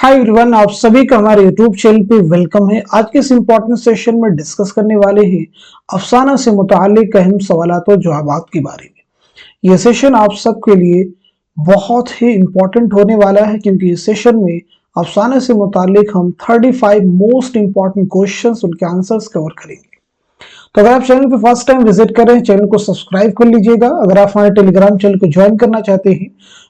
Hi everyone, आप सभी का हमारे यूट्यूब चैनल पे वेलकम है। आज के इस इम्पोर्टेंट सेशन में डिस्कस करने वाले हैं अफसाना से मुताल्लिक अहम सवालात और जवाबात के बारे में। यह सेशन आप सबके लिए बहुत ही इम्पोर्टेंट होने वाला है क्योंकि इस सेशन में अफसाना से मुताल्लिक हम 35 मोस्ट इम्पोर्टेंट क्वेश्चंस उनके आंसर्स कवर करेंगे। तो अगर आप चैनल पे फर्स्ट टाइम विजिट कर रहे हैं, चैनल को सब्सक्राइब कर लीजिएगा। अगर आप हमारे टेलीग्राम चैनल को ज्वाइन करना चाहते हैं,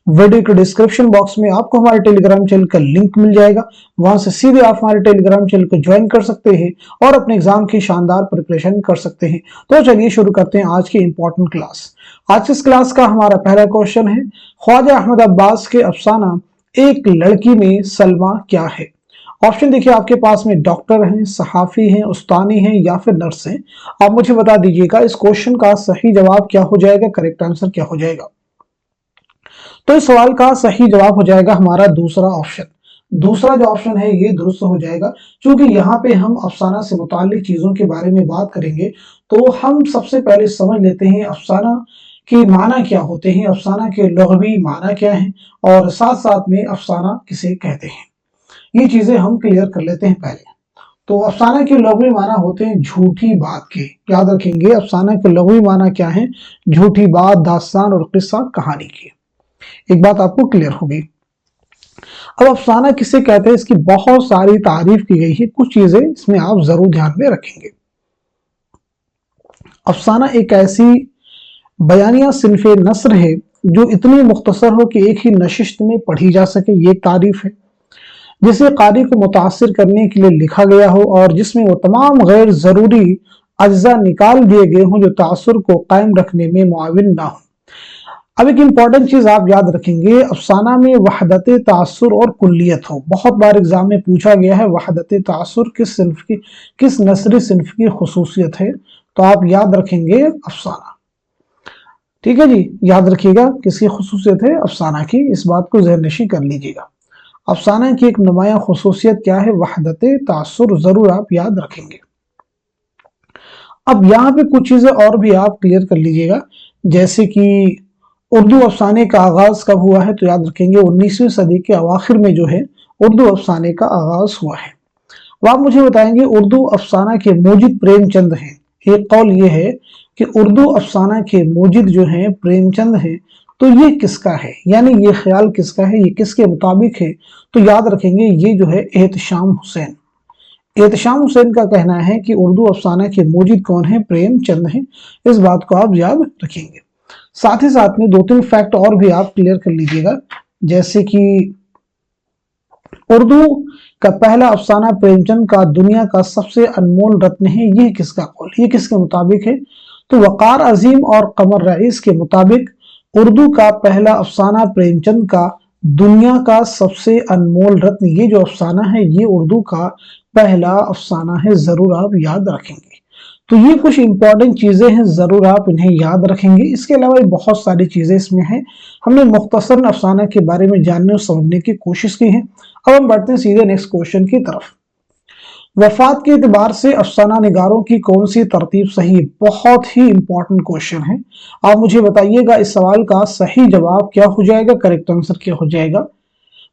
वीडियो के डिस्क्रिप्शन बॉक्स में आपको हमारे टेलीग्राम चैनल का लिंक मिल जाएगा। वहां से सीधे आप हमारे टेलीग्राम चैनल को ज्वाइन कर सकते हैं और अपने एग्जाम की शानदार प्रिपरेशन कर सकते हैं। तो चलिए शुरू करते हैं आज की इंपॉर्टेंट क्लास। आज इस क्लास का हमारा पहला क्वेश्चन है, ख्वाजा अहमद अब्बास के अफसाना एक लड़की में सलमा क्या है। ऑप्शन देखिए आपके पास में, डॉक्टर हैं, सहाफी हैं, उस्तानी हैं या फिर नर्स हैं। आप मुझे बता दीजिएगा इस क्वेश्चन का सही जवाब क्या हो जाएगा, करेक्ट आंसर क्या हो जाएगा। तो इस सवाल का सही जवाब हो जाएगा हमारा दूसरा ऑप्शन। दूसरा जो ऑप्शन है ये दुरुस्त हो जाएगा। क्योंकि यहाँ पे हम अफसाना से मुताल्लिक चीजों के बारे में बात करेंगे तो हम सबसे पहले समझ लेते हैं अफसाना के माना क्या होते हैं, अफसाना के लुग़वी माना क्या है और साथ साथ में अफसाना किसे कहते हैं। ये चीजें हम क्लियर कर लेते हैं पहले। तो अफसाना के लुग़वी माना होते हैं झूठी बात के। याद रखेंगे अफसाना के लुग़वी माना क्या है, झूठी बात, दास्तान और किस्सा, कहानी की। एक बात आपको क्लियर होगी। अब अफसाना किसे कहते हैं, इसकी बहुत सारी तारीफ की गई है, कुछ चीजें इसमें आप जरूर ध्यान में रखेंगे। अफसाना एक ऐसी बयानिया सिन्फ़े नस्र है जो इतनी मुख्तसर हो कि एक ही नशिस्त में पढ़ी जा सके, ये एक तारीफ है। जिसे कारी को मुतासिर करने के लिए लिखा गया हो और जिसमें वो तमाम गैर जरूरी अज्जा निकाल दिए गए हों जो तासुर को कायम रखने में मुआविन ना हो। अब एक इंपॉर्टेंट चीज आप याद रखेंगे, अफसाना में वहदत तासुर और कुल्लियत हो। बहुत बार एग्जाम में पूछा गया है वहदत तासुर किस सिन्फ की, किस नस्री सिन्फ की खुसूसियत है। तो आप याद रखेंगे अफसाना। ठीक है जी, याद रखिएगा किसकी खुसूसियत है, अफसाना की। इस बात को ज़हननशीं कर लीजिएगा। अफसाना की एक नुमाया खुसूसियत क्या है, वहदत तासुर, जरूर आप याद रखेंगे। अब यहाँ पे कुछ चीजें और भी आप क्लियर कर लीजिएगा, जैसे कि उर्दू अफसाने का आगाज कब हुआ है। तो याद रखेंगे 19वीं सदी के अवाखिर में जो है उर्दू अफसाने का आगाज हुआ है। अब आप मुझे बताएंगे उर्दू अफसाना के मूजिद प्रेमचंद हैं। एक कौल ये है कि उर्दू अफसाना के मूजिद जो हैं प्रेमचंद हैं। तो ये किसका है, यानी ये ख्याल किसका है, ये किसके मुताबिक है। तो याद रखेंगे ये जो है एहतशाम हुसैन। एहतशाम हुसैन का कहना है कि उर्दू अफसाना के मूजिद कौन है, प्रेमचंद हैं। इस बात को आप याद रखेंगे। साथ ही साथ में 2-3 फैक्ट और भी आप क्लियर कर लीजिएगा, जैसे कि उर्दू का पहला अफसाना प्रेमचंद का दुनिया का सबसे अनमोल रत्न है, ये किसका कौल, ये किसके मुताबिक है। तो वकार अजीम और कमर रईस के मुताबिक उर्दू का पहला अफसाना प्रेमचंद का दुनिया का सबसे अनमोल रत्न, ये जो अफसाना है ये उर्दू का पहला अफसाना है। जरूर आप याद रखेंगे। तो ये कुछ इंपॉर्टेंट चीजें हैं, जरूर आप इन्हें याद रखेंगे। इसके अलावा बहुत सारी चीजें इसमें हैं। हमने मुख्तसर अफसाना के बारे में जानने और समझने की कोशिश की है। अब हम बढ़ते हैं सीधे नेक्स्ट क्वेश्चन की तरफ। वफात के एतबार से अफसाना निगारों की कौन सी तरतीब सही है। बहुत ही इंपॉर्टेंट क्वेश्चन है। आप मुझे बताइएगा इस सवाल का सही जवाब क्या हो जाएगा, करेक्ट आंसर क्या हो जाएगा।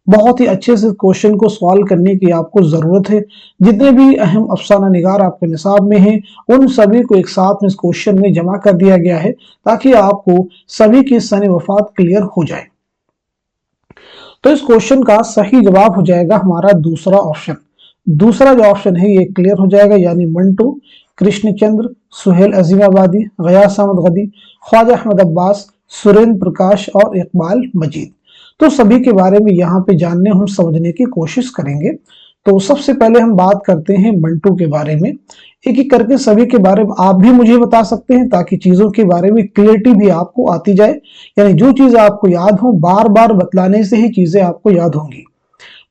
बहुत ही अच्छे से क्वेश्चन को सॉल्व करने की आपको जरूरत है। जितने भी अहम अफसाना निगार आपके निसाब में हैं उन सभी को एक साथ में इस क्वेश्चन में जमा कर दिया गया है ताकि आपको सभी की सन वफात क्लियर हो जाए। तो इस क्वेश्चन का सही जवाब हो जाएगा हमारा दूसरा ऑप्शन। दूसरा जो ऑप्शन है ये क्लियर हो जाएगा, यानी मंटू, कृष्णचंद्र, सुहेल अजीमाबादी, गयास अहमद गदी, ख्वाजा अहमद अब्बास, सुरेंद्र प्रकाश और इकबाल मजीद। तो सभी के बारे में यहाँ पे जानने हम समझने की कोशिश करेंगे। तो सबसे पहले हम बात करते हैं मंटू के बारे में। एक एक करके सभी के बारे में आप भी मुझे बता सकते हैं ताकि चीजों के बारे में क्लियरिटी भी आपको आती जाए। यानी जो चीज आपको याद हो बार बार बतलाने से ही चीजें आपको याद होंगी।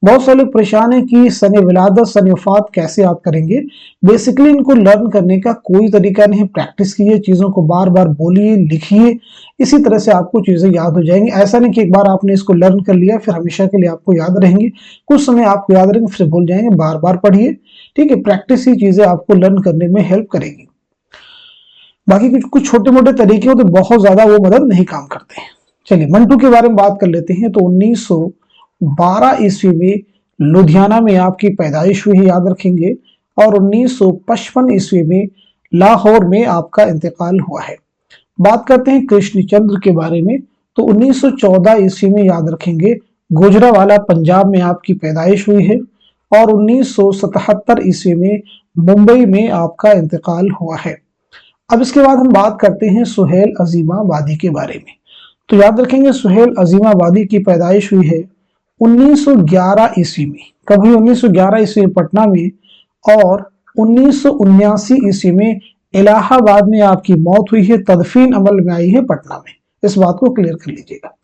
बहुत सारे लोग परेशान है कि सन विलादत, सन वफात कैसे याद करेंगे। बेसिकली इनको लर्न करने का कोई तरीका नहीं, प्रैक्टिस कीजिए, चीजों को बार बार बोलिए, लिखिए, इसी तरह से आपको चीजें याद हो जाएंगी। ऐसा नहीं कि एक बार आपने इसको लर्न कर लिया फिर हमेशा के लिए आपको याद रहेंगे। कुछ समय आपको याद रहेंगे फिर भूल जाएंगे। बार बार पढ़िए, ठीक है। प्रैक्टिस ही चीजें आपको लर्न करने में हेल्प करेगी। बाकी कुछ छोटे मोटे तरीके हो तो बहुत ज्यादा वो मदद नहीं काम करते हैं। चलिए मंटू के बारे में बात कर लेते हैं। तो 1912 ईस्वी में लुधियाना में आपकी पैदाइश हुई है, याद रखेंगे, और 1955 ईस्वी में लाहौर में आपका इंतकाल हुआ है। बात करते हैं कृष्णचंद्र के बारे में, तो 1914 ईस्वी में, याद रखेंगे, गुजरावाला पंजाब में आपकी पैदाइश हुई है, और 1977 ईस्वी में मुंबई में आपका इंतकाल हुआ है। अब इसके बाद हम बात करते हैं सुहेल अजीमाबादी के बारे में। तो याद रखेंगे सुहेल अजीमाबादी की पैदाइश हुई है 1911 ईस्वी में। कब हुई? 1911 ईस्वी में पटना में, और 1979 ईस्वी में इलाहाबाद में आपकी मौत हुई है, तदफीन अमल में आई है पटना में। इस बात को क्लियर कर लीजिएगा।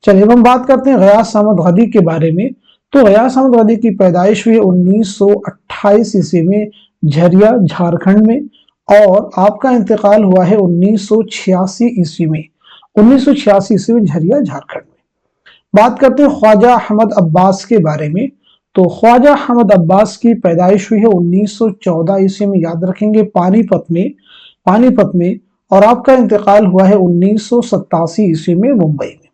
चलिए अब हम बात करते हैं गयास अहमद गदी के बारे में। तो गयास अहमद गदी की पैदाइश हुई 1928 ईस्वी में झरिया झारखंड में, और आपका इंतकाल हुआ है 1986 ईस्वी में। 1986 ईस्वी में झरिया झारखंड में। बात करते हैं ख्वाजा अहमद अब्बास के बारे में। तो ख्वाजा अहमद अब्बास की पैदाइश हुई है 1914 ईस्वी में, याद रखेंगे, पानीपत में, और आपका इंतकाल हुआ है 1987 ईस्वी में मुंबई में।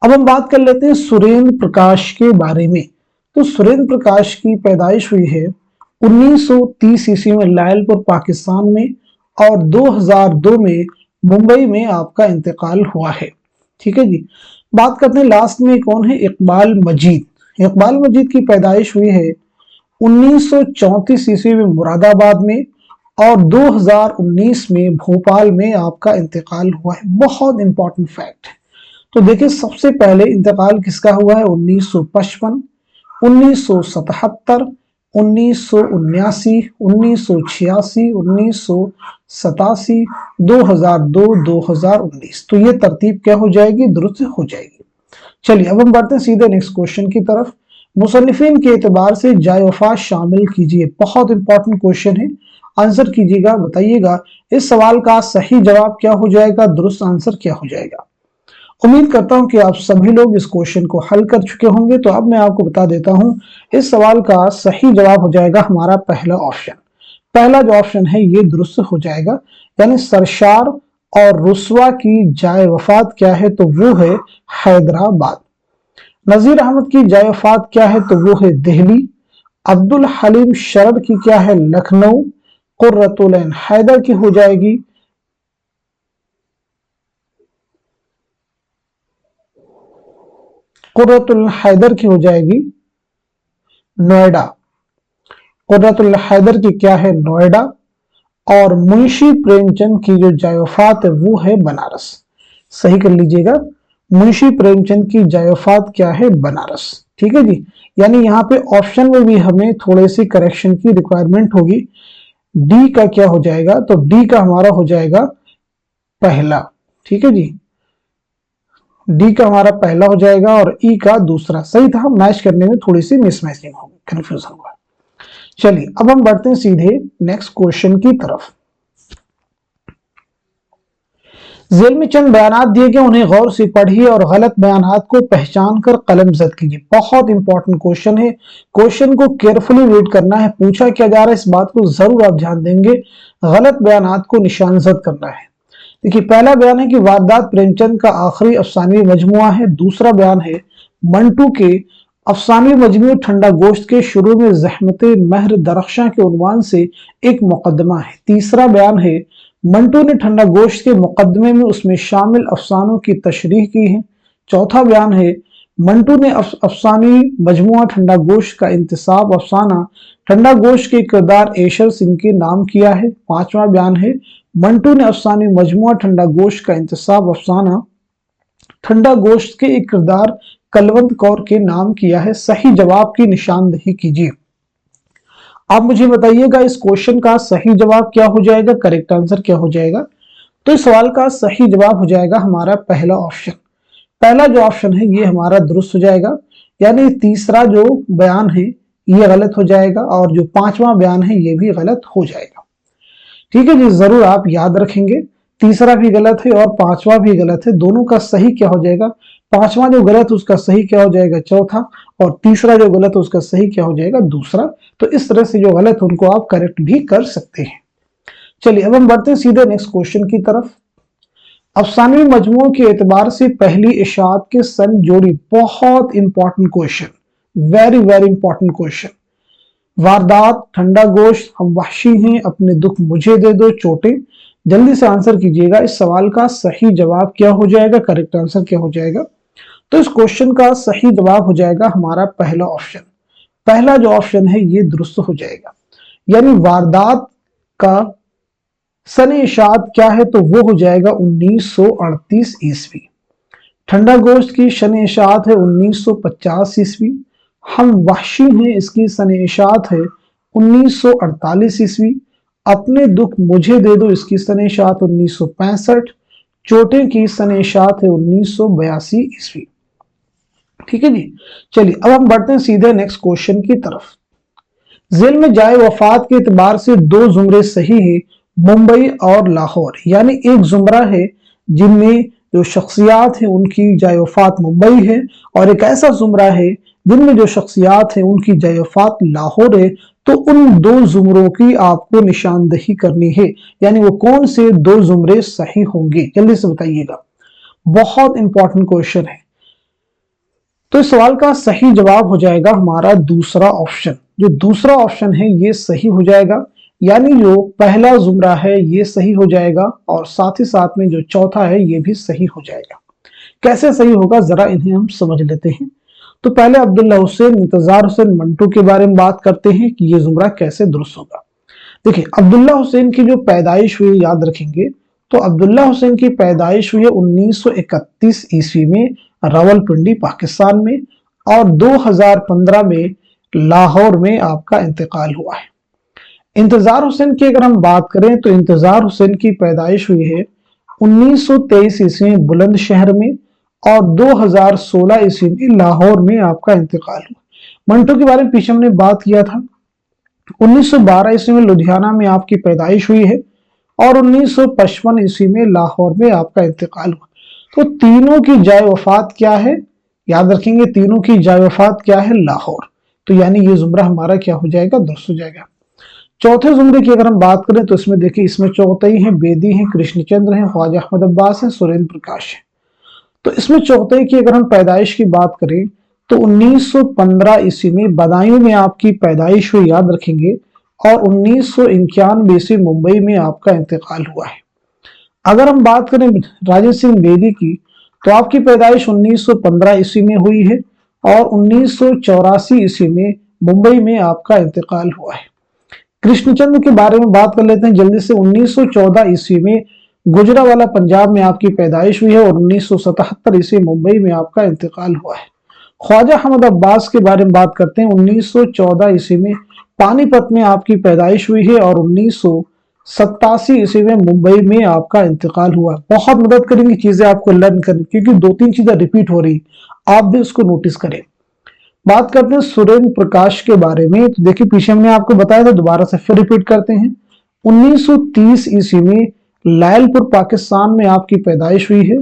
अब हम बात कर लेते हैं सुरेंद्र प्रकाश के बारे में। तो सुरेंद्र प्रकाश की पैदाइश हुई है 1930 ईस्वी में लायलपुर पाकिस्तान में, और 2002 में मुंबई में आपका इंतकाल हुआ है। ठीक है जी। बात करते हैं लास्ट में कौन है? इकबाल मजीद। इकबाल मजीद की पैदाइश हुई है 1934 ईस्वी में मुरादाबाद में, और 2019 में भोपाल में आपका इंतकाल हुआ है। बहुत इंपॉर्टेंट फैक्ट। तो देखिए सबसे पहले इंतकाल किसका हुआ है? 1955, 1977, 1979, 1986, 1987, 2002, 2019। तो ये तरतीब क्या हो जाएगी? दुरुस्त हो जाएगी। चलिए अब हम बढ़ते हैं सीधे नेक्स्ट क्वेश्चन की तरफ। मुसन्निफिन के एतबार से जाए वफात शामिल कीजिए। बहुत इंपॉर्टेंट क्वेश्चन है, आंसर कीजिएगा, बताइएगा इस सवाल का सही जवाब क्या हो जाएगा, दुरुस्त आंसर क्या हो जाएगा। उम्मीद करता हूं कि आप सभी लोग इस क्वेश्चन को हल कर चुके होंगे। तो अब मैं आपको बता देता हूं, इस सवाल का सही जवाब हो जाएगा हमारा पहला ऑप्शन। पहला जो ऑप्शन है ये दुरुस्त हो जाएगा, यानी सरशार और रुस्वा की जाए वफात क्या है? तो वो है हैदराबाद। नजीर अहमद की जाए वफात क्या है? तो वो है दिल्ली। अब्दुल हलीम शरद की क्या है? लखनऊ। कुर्रतुल ऐन हैदर की हो जाएगी कुर्रतुल हैदर की हो जाएगी नोएडा। कुर्रतुल हैदर की क्या है? नोएडा। और मुंशी प्रेमचंद की जो जाए वफात है वो है बनारस। सही कर लीजिएगा, मुंशी प्रेमचंद की जाए वफात क्या है? बनारस। ठीक है जी। यानी यहाँ पे ऑप्शन में भी हमें थोड़े सी करेक्शन की रिक्वायरमेंट होगी। डी का क्या हो जाएगा? तो डी का हमारा हो जाएगा पहला। ठीक है जी, डी का हमारा पहला हो जाएगा और ई का दूसरा। सही था, मैच करने में थोड़ी सी मिसमैचिंग होगी, कंफ्यूजन हुआ। चलिए अब हम बढ़ते हैं सीधे नेक्स्ट क्वेश्चन की तरफ। जेल में चंद बयानात दिए गए, उन्हें गौर से पढ़िए और गलत बयानात को पहचान कर कलमजद कीजिए। बहुत इंपॉर्टेंट क्वेश्चन है, क्वेश्चन को केयरफुली रीड करना है। पूछा क्या जा रहा है इस बात को जरूर आप ध्यान देंगे। गलत बयानात को निशानजद करना है। देखिए पहला बयान है कि वारदात प्रेमचंद का आखिरी अफसानवी मजमुआ है। दूसरा बयान है मंटू के अफसानवी मजमू ठंडा गोश्त के शुरू में जहमत महर दरख्शां के उन्वान से एक मुकदमा है। तीसरा बयान है मंटू ने ठंडा गोश्त के मुकदमे में उसमें शामिल अफसानों की तशरीह की है। चौथा बयान है मंटू ने अफसानी मजमुआ ठंडा गोश्त का इंतसाब अफसाना ठंडा गोश्त के किरदार एशर सिंह के नाम किया है। पांचवा बयान है मंटू ने अफसानी मजमुआ ठंडा गोश्त का इंतसाब अफसाना ठंडा गोश्त के एक किरदार कलवंत कौर के नाम किया है। सही जवाब की निशानदेही कीजिए। आप मुझे बताइएगा इस क्वेश्चन का सही जवाब क्या हो जाएगा, करेक्ट आंसर क्या हो जाएगा। तो इस सवाल का सही जवाब हो जाएगा हमारा पहला ऑप्शन। पहला जो ऑप्शन है ये हमारा दुरुस्त हो जाएगा, यानी तीसरा जो बयान है ये गलत हो जाएगा और जो पांचवा बयान है ये भी गलत हो जाएगा। ठीक है जी, जरूर आप याद रखेंगे। तीसरा भी गलत है और पांचवा भी गलत है। दोनों का सही क्या हो जाएगा? पांचवा जो गलत है उसका सही क्या हो जाएगा? चौथा। और तीसरा जो गलत है उसका सही क्या हो जाएगा? दूसरा। तो इस तरह से जो गलत है उनको आप करेक्ट भी कर सकते हैं। चलिए अब हम बढ़ते हैं सीधे नेक्स्ट क्वेश्चन की तरफ। अफसानवी मजमूओं के एतबार से पहली इशाअत के सन जोड़ी। बहुत important question, very very important question. वारदात, ठंडा गोश्त, हम वहशी हैं, अपने दुख मुझे दे दो, चोटें। जल्दी से आंसर कीजिएगा। इस सवाल का सही जवाब क्या हो जाएगा, करेक्ट आंसर क्या हो जाएगा? तो इस क्वेश्चन का सही जवाब हो जाएगा हमारा पहला ऑप्शन। पहला जो ऑप्शन है ये दुरुस्त हो जाएगा। यानी वारदात का सने इशात क्या है, तो वो हो जाएगा 1938 ईस्वी। ठंडा गोश्त की शने इशात है 1950 ईस्वी। हम वहशी हैं, इसकी सने इशात है 1948 ईस्वी। अपने दुख मुझे दे दो, इसकी सने इशात 1965। चोटें की सने इशात है 1982 ईस्वी। ठीक है जी। चलिए अब हम बढ़ते हैं सीधे नेक्स्ट क्वेश्चन की तरफ। जेल में जाए वफात के एतबार से दो जुमरे सही है, मुंबई और लाहौर। यानी एक जुमरा है जिनमें जो शख्सियात है उनकी जाए वफात मुंबई है, और एक ऐसा जुमरा है जिनमें जो शख्सियात है उनकी जाए वफात लाहौर है। तो उन दो जुमरों की आपको निशानदही करनी है, यानी वो कौन से दो जुमरे सही होंगे, जल्दी से बताइएगा। बहुत इंपॉर्टेंट क्वेश्चन है। तो इस सवाल का सही जवाब हो जाएगा हमारा दूसरा ऑप्शन। जो दूसरा ऑप्शन है ये सही हो जाएगा, यानी जो पहला जुमरा है ये सही हो जाएगा, और साथ ही साथ में जो चौथा है ये भी सही हो जाएगा। कैसे सही होगा, जरा इन्हें हम समझ लेते हैं। तो पहले अब्दुल्ला हुसैन, इंतजार हुसैन, मंटू के बारे में बात करते हैं कि ये जुमरा कैसे दुरुस्त होगा। देखिए, अब्दुल्ला हुसैन की जो पैदाइश हुई, याद रखेंगे, तो अब्दुल्ला हुसैन की पैदाइश हुई है 1931 ईस्वी में रावलपिंडी पाकिस्तान में, और 2015 में लाहौर में आपका इंतकाल हुआ है। इंतजार हुसैन की अगर हम बात करें तो इंतजार हुसैन की पैदाइश हुई है 1923 ईस्वी में बुलंदशहर में, और 2016 ईस्वी में लाहौर में आपका इंतकाल हुआ। मंटू के बारे में पीछे हमने बात किया था। 1912 ईस्वी में लुधियाना में आपकी पैदाइश हुई है, और 1955 ईस्वी में लाहौर में आपका इंतकाल हुआ। तो तीनों की जाए वफात क्या है, याद रखेंगे, तीनों की जाए वफात क्या है, लाहौर। तो यानी ये जुमरा हमारा क्या हो जाएगा, दुरुस्त हो जाएगा। चौथे जुमरे की अगर हम बात करें तो इसमें देखिए, इसमें चौथई है, बेदी है, कृष्णचंद्र है, ख्वाजा अहमद अब्बास है, सुरेंद्र प्रकाश है। तो इसमें चौथई की अगर हम पैदाइश की बात करें तो 1915 ईस्वी में बदायूं में आपकी पैदाइश हुई, याद रखेंगे, और 1991 ईस्वी मुंबई में आपका इंतकाल हुआ है। अगर हम बात करें राजेंद्र सिंह बेदी की, तो आपकी पैदाइश 1915 ईस्वी में हुई है, और 1984 ईस्वी में मुंबई में आपका इंतकाल हुआ है। कृष्णचंद्र के बारे में बात कर लेते हैं जल्दी से। 1914 ईस्वी में गुजरावाला पंजाब में आपकी पैदाइश हुई है, और 1977 ईस्वी मुंबई में आपका इंतकाल हुआ है। ख्वाजा अहमद अब्बास के बारे में बात करते हैं। 1914 ईस्वी में पानीपत में आपकी पैदाइश हुई है, और 1987 ईस्वी में मुंबई में आपका इंतकाल हुआ। बहुत मदद करेंगी चीजें आपको लर्न करने, क्योंकि दो तीन चीजें रिपीट हो रही, आप भी उसको नोटिस करें। बात करते हैं सुरेंद्र प्रकाश के बारे में। तो देखिए, पीछे हमने आपको बताया था, दोबारा से फिर रिपीट करते हैं। 1930 ईस्वी में लायलपुर पाकिस्तान में आपकी पैदाइश हुई है,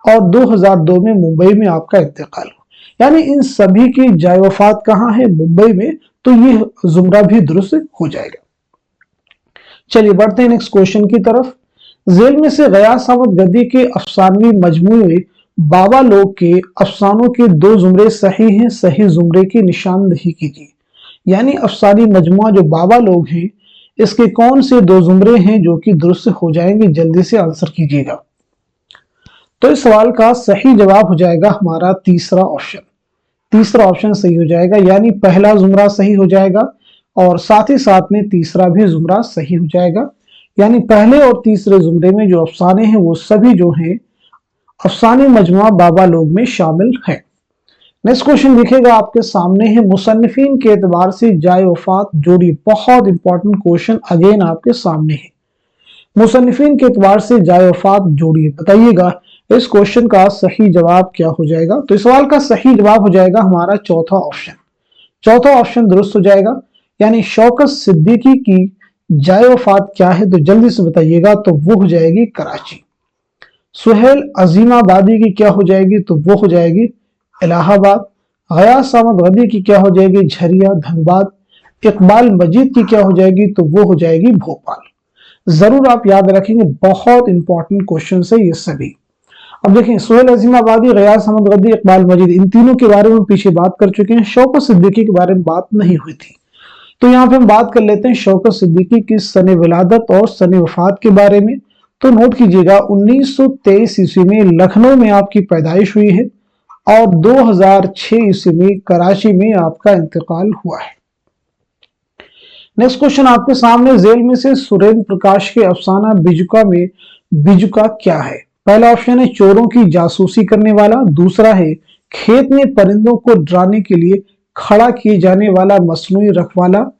और 2002 में मुंबई में आपका इंतकाल हुआ। यानी इन सभी की जाए वफात कहाँ है, मुंबई में। तो ये जुमरा भी दुरुस्त हो जाएगा। चलिए बढ़ते हैं नेक्स्ट क्वेश्चन की तरफ। जेल में से गयास अहमद गद्दी के अफसानवी मजमूए बाबा लोग के अफसानों के दो जुमरे सही हैं, सही जुमरे की निशानदही कीजिए। यानी अफसानी मजमुआ जो बाबा लोग हैं, इसके कौन से दो जुमरे हैं जो कि दुरुस्त हो जाएंगे, जल्दी से आंसर कीजिएगा। तो इस सवाल का सही जवाब हो जाएगा हमारा तीसरा ऑप्शन। तीसरा ऑप्शन सही हो जाएगा, यानी पहला जुमरा सही हो जाएगा, और साथ ही साथ में तीसरा भी जुमरा सही हो जाएगा। यानी पहले और तीसरे जुमरे में जो अफसाने हैं वो सभी जो हैं अफसाने मजमुआ बाबा लोग में शामिल है। नेक्स्ट क्वेश्चन लिखेगा आपके सामने है, मुसन्निफीन के एतबार से जाए वफात जोड़ी। बहुत इंपॉर्टेंट क्वेश्चन अगेन आपके सामने है। मुसन्निफीन के एतबार से जाए वफात जोड़िए, बताइएगा इस क्वेश्चन का सही जवाब क्या हो जाएगा। तो इस सवाल का सही जवाब हो जाएगा हमारा चौथा ऑप्शन। चौथा ऑप्शन दुरुस्त हो जाएगा, यानी शौकत सिद्दीकी की जाए वफात क्या है, तो जल्दी से बताइएगा। तो वो हो जाएगी कराची। सुहेल अजीमाबादी की क्या हो जाएगी, तो वो हो जाएगी इलाहाबाद। गयास अहमद गद्दी की क्या हो जाएगी, झरिया धनबाद। इकबाल मजीद की क्या हो जाएगी, तो वो हो जाएगी भोपाल। जरूर आप याद रखेंगे, बहुत इंपॉर्टेंट क्वेश्चन है ये सभी। अब देखें, सुहेल अजीम आबादी, गयास अहमद गद्दी, इकबाल मजीद, इन तीनों के बारे में पीछे बात कर चुके हैं। शौकत सिद्दीकी के बारे में बात नहीं हुई थी, तो यहाँ पे हम बात कर लेते हैं शौकत सिद्दीकी की सने विलादत और सने वफात के बारे में। तो नोट कीजिएगा, 1923 ईस्वी में लखनऊ में आपकी पैदाइश हुई है और 2006 ईस्वी में कराची में आपका इंतकाल हुआ है। नेक्स्ट क्वेश्चन आपके सामने, जेल में से सुरेंद्र प्रकाश के अफसाना बिजुका में बिजुका क्या है? पहला ऑप्शन है चोरों की जासूसी करने वाला, दूसरा है खेत में परिंदों को डराने के लिए खड़ा किए जाने वाला मसनूई रखवाला,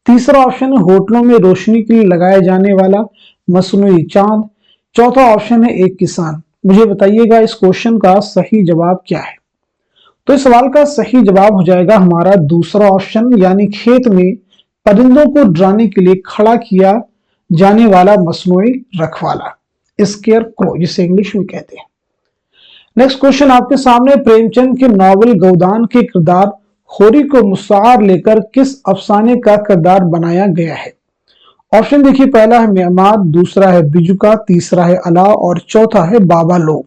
तीसरा ऑप्शन है होटलों में रोशनी के लिए लगाया जाने वाला मसनूई चांद, चौथा ऑप्शन है एक किसान। मुझे बताइएगा इस क्वेश्चन का सही जवाब क्या है? तो इस सवाल का सही जवाब हो जाएगा हमारा दूसरा ऑप्शन, यानी खेत में परिंदों को डराने के लिए खड़ा किया जाने वाला मसनूई रखवाला, स्केयर क्रो जिसे इंग्लिश में कहते हैं। नेक्स्ट क्वेश्चन आपके सामने, प्रेमचंद के नॉवल गोदान के किरदार होरी को मुस्तार लेकर किस अफसाने का किरदार बनाया गया है? ऑप्शन देखिए, पहला है मेहमार, दूसरा है बिजुका, तीसरा है अलाव और चौथा है बाबा लोग।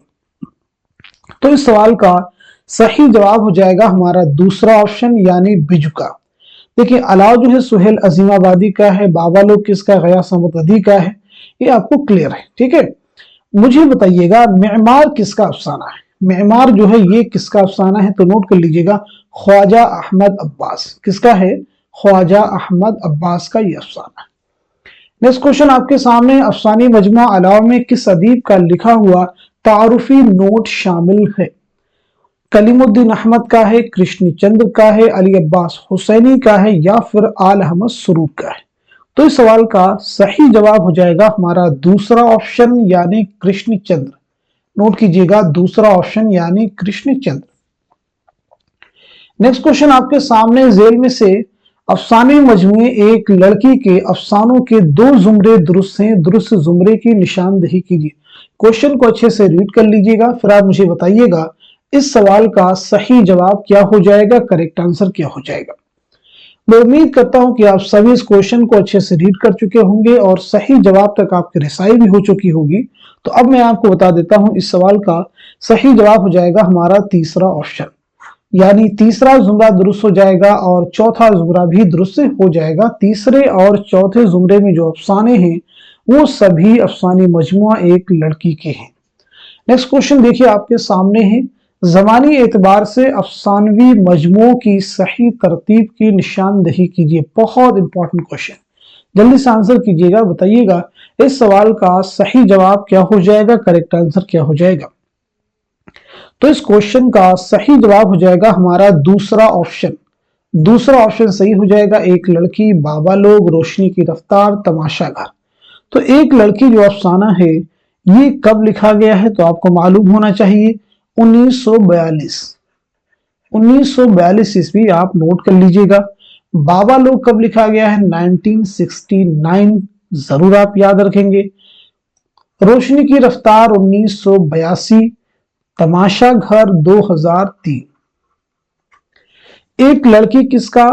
तो इस सवाल का सही जवाब हो जाएगा हमारा दूसरा ऑप्शन, यानी बिजुका। देखिए, अलाव जो है सुहेल अजीमाबादी का है, बाबा लोग किसका, गयास अहमद गद्दी का है, ये आपको क्लियर है, ठीक है। मुझे बताइएगा मेहमार किसका अफसाना है? मेहमार जो है ये किसका अफसाना है? तो नोट कर लीजिएगा, ख्वाजा अहमद अब्बास। किसका है? ख्वाजा अहमद अब्बास का ये अफसाना है। नेक्स्ट क्वेश्चन आपके सामने, अफसानी मजमुआ अलाव में किस अदीब का लिखा हुआ तारुफी नोट शामिल है? कलीमुद्दीन अहमद का है, कृष्ण चंद्र का है, अली अब्बास हुसैनी का है या फिर आल अहमद सुरूर का है? तो इस सवाल का सही जवाब हो जाएगा हमारा दूसरा ऑप्शन, यानी कृष्ण चंद्र। नोट कीजिएगा, दूसरा ऑप्शन यानी कृष्ण चंद्र। नेक्स्ट क्वेश्चन आपके सामने, जेल में से अफसाने मजमुए एक लड़की के अफसानों के दो जुमरे दुरुस्त हैं, दुरुस्त जुमरे की निशानदेही कीजिए। क्वेश्चन को अच्छे से रीड कर लीजिएगा, फिर आप मुझे बताइएगा इस सवाल का सही जवाब क्या हो जाएगा, करेक्ट आंसर क्या हो जाएगा। मैं उम्मीद करता हूं कि आप सभी इस क्वेश्चन को अच्छे से रीड कर चुके होंगे और सही जवाब तक आपकी रिसाई भी हो चुकी होगी। तो अब मैं आपको बता देता हूं, इस सवाल का सही जवाब हो जाएगा हमारा तीसरा ऑप्शन, यानी तीसरा जुमरा दुरुस्त हो जाएगा और चौथा जुमरा भी दुरुस्त हो जाएगा। तीसरे और चौथे जुमरे में जो अफसाने हैं वो सभी अफसानी मजमुआ एक लड़की के हैं। नेक्स्ट क्वेश्चन देखिए आपके सामने है, ज़मानी एतबार से अफसानवी मजमुओं की सही तरतीब की निशानदेही कीजिए। बहुत इंपॉर्टेंट क्वेश्चन, जल्दी से आंसर कीजिएगा, बताइएगा इस सवाल का सही जवाब क्या हो जाएगा, करेक्ट आंसर क्या हो जाएगा। तो इस क्वेश्चन का सही जवाब हो जाएगा हमारा दूसरा ऑप्शन। दूसरा ऑप्शन सही हो जाएगा, एक लड़की, बाबा लोग, रोशनी की रफ्तार, तमाशा घर। तो एक लड़की जो अफसाना है ये कब लिखा गया है? तो आपको मालूम होना चाहिए 1942 ईस्वी, आप नोट कर लीजिएगा। बाबा लोग कब लिखा गया है? 1969, जरूर आप याद रखेंगे। रोशनी की रफ्तार 1982, तमाशा घर 2003। एक लड़की किसका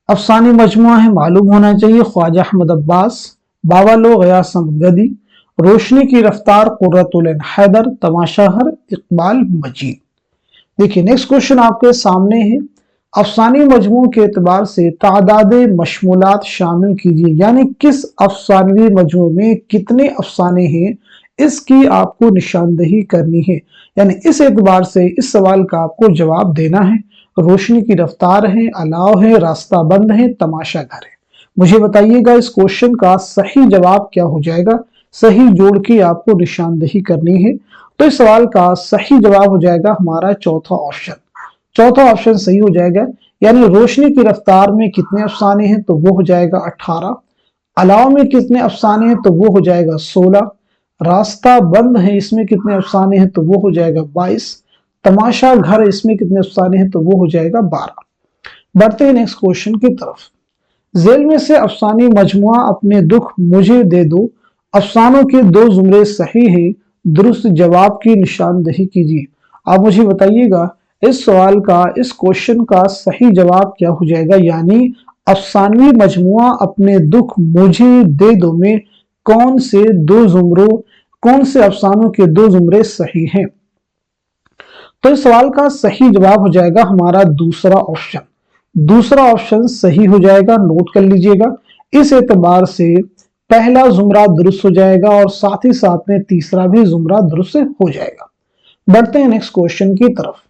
अफसानी मजमुआ है? मालूम होना चाहिए, ख्वाजा अहमद अब्बास, बाबा लोग गयास अहमद गद्दी, रोशनी की रफ्तार कुर्रतुल ऐन हैदर, तमाशा घर इकबाल मजीद। देखिए नेक्स्ट क्वेश्चन आपके सामने है, अफसानी मजमू के एतबार से तादाद मशमूलात शामिल कीजिए, यानी किस अफसानवी मजमू में कितने अफसाने हैं इसकी आपको निशानदेही करनी है। यानी इस एतबार से इस सवाल का आपको जवाब देना है। रोशनी की रफ्तार है, अलाव है, रास्ता बंद है, तमाशा घर है। मुझे बताइएगा इस क्वेश्चन का सही जवाब क्या हो जाएगा। सही जोड़ के आपको निशानदेही करनी है। तो इस सवाल का सही जवाब हो जाएगा हमारा चौथा ऑप्शन। चौथा ऑप्शन सही हो जाएगा, यानी रोशनी की रफ्तार में कितने अफसाने हैं? तो वो हो जाएगा 18। अलाव में कितने अफसाने हैं? तो वो हो जाएगा 16। रास्ता बंद है इसमें कितने अफसाने हैं? तो वो हो जाएगा 22। तमाशा घर इसमें कितने अफसाने हैं? तो वो हो जाएगा 12। बढ़ते हैं नेक्स्ट क्वेश्चन की तरफ। जेल में से अफसानी मजमुआ अपने दुख मुझे दे दो, अफसानों के दो जुमरे सही हैं, दुरुस्त जवाब की निशानदेही कीजिए। आप मुझे बताइएगा इस सवाल का, इस क्वेश्चन का सही जवाब क्या हो जाएगा। यानी अफसानवी मजमुआ अपने दुख मुझे दे दो में कौन से दो जुमरों कौन से अफसानों के 2 जुमरे सही हैं? तो इस सवाल का सही जवाब हो जाएगा हमारा दूसरा ऑप्शन। दूसरा ऑप्शन सही हो जाएगा, नोट कर लीजिएगा। इस एतबार से पहला जुमरा दुरुस्त हो जाएगा और साथ ही साथ में तीसरा भी जुमरा दुरुस्त हो जाएगा। बढ़ते हैं नेक्स्ट क्वेश्चन की तरफ।